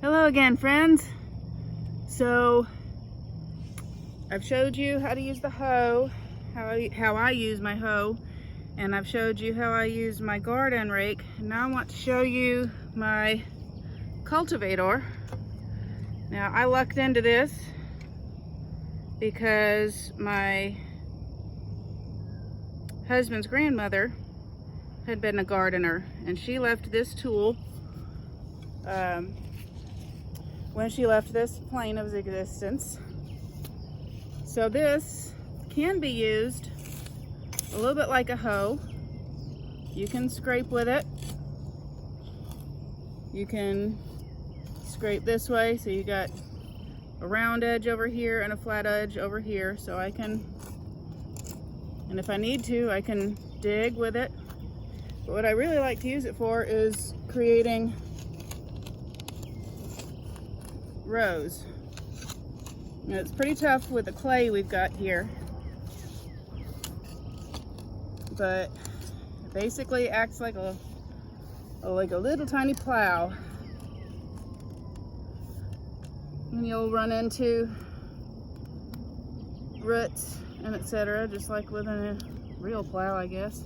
Hello again, friends. So I've showed you how to use the hoe, how I use my hoe, and I've showed you how I use my garden rake. Now I want to show you my cultivator. Now I lucked into this because my husband's grandmother had been a gardener, and she left this tool when she left this plane of existence. So this can be used a little bit like a hoe. You can scrape with it. You can scrape this way, so you got a round edge over here and a flat edge over here. So I can, and if I need to, I can dig with it. But what I really like to use it for is creating rows. Now, it's pretty tough with the clay we've got here, but it basically acts like a little tiny plow. And you'll run into roots and etc., just like with a real plow, I guess.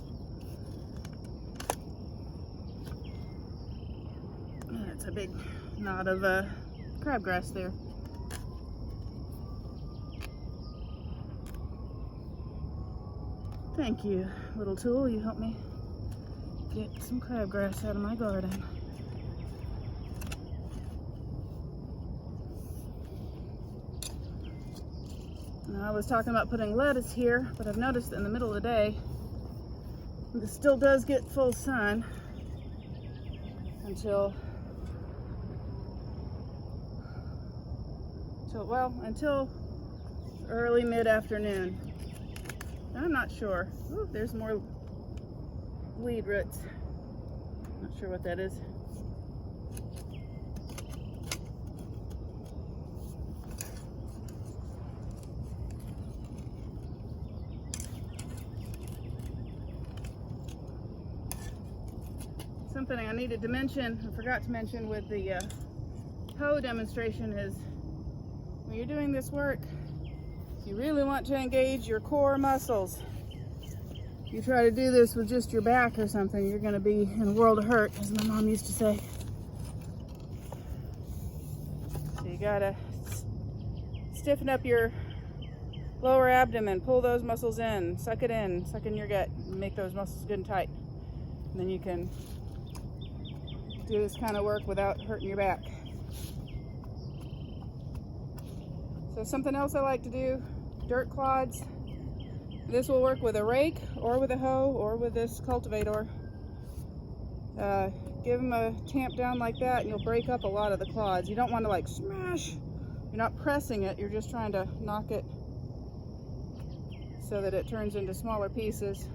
That's a big knot of crabgrass there. Thank you, little tool. You helped me get some crabgrass out of my garden. Now, I was talking about putting lettuce here, but I've noticed that in the middle of the day, this still does get full sun until early mid-afternoon. I'm not sure. Ooh, there's more weed roots. Not sure what that is. Something I needed to mention, I forgot to mention with the hoe demonstration is, when you're doing this work, you really want to engage your core muscles. You try to do this with just your back or something, you're going to be in a world of hurt, as my mom used to say. So you gotta stiffen up your lower abdomen, pull those muscles in, suck in your gut, and make those muscles good and tight. And then you can do this kind of work without hurting your back. So something else I like to do, dirt clods. This will work with a rake or with a hoe or with this cultivator. Give them a tamp down like that and you'll break up a lot of the clods. You don't want to like smash. You're not pressing it, you're just trying to knock it so that it turns into smaller pieces.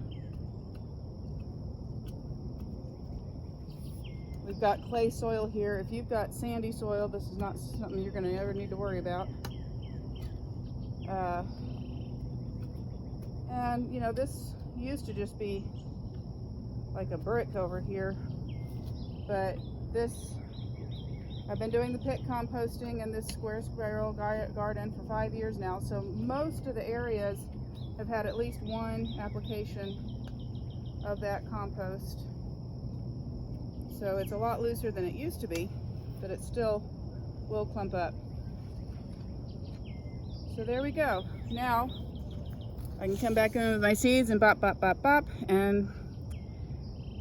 We've got clay soil here. If you've got sandy soil, this is not something you're going to ever need to worry about. And you know, this used to just be like a brick over here, but this, I've been doing the pit composting in this square spiral garden for 5 years now, so most of the areas have had at least one application of that compost. So it's a lot looser than it used to be, but it still will clump up. So there we go. Now I can come back in with my seeds and bop, bop, bop, bop. And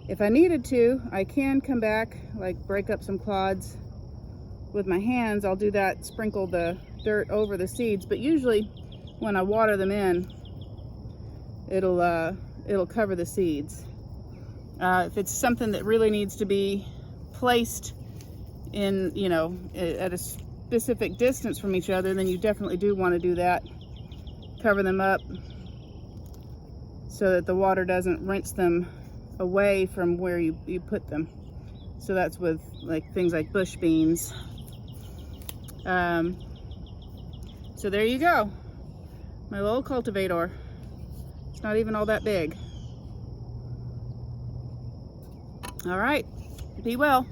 if I needed to, I can come back, like break up some clods with my hands. I'll do that, sprinkle the dirt over the seeds. But usually when I water them in, it'll cover the seeds. If it's something that really needs to be placed in, you know, at a specific distance from each other, then you definitely do want to do that. Cover them up so that the water doesn't rinse them away from where you put them. So that's with like things like bush beans. So there you go, my little cultivator. It's not even all that big. All right, be well.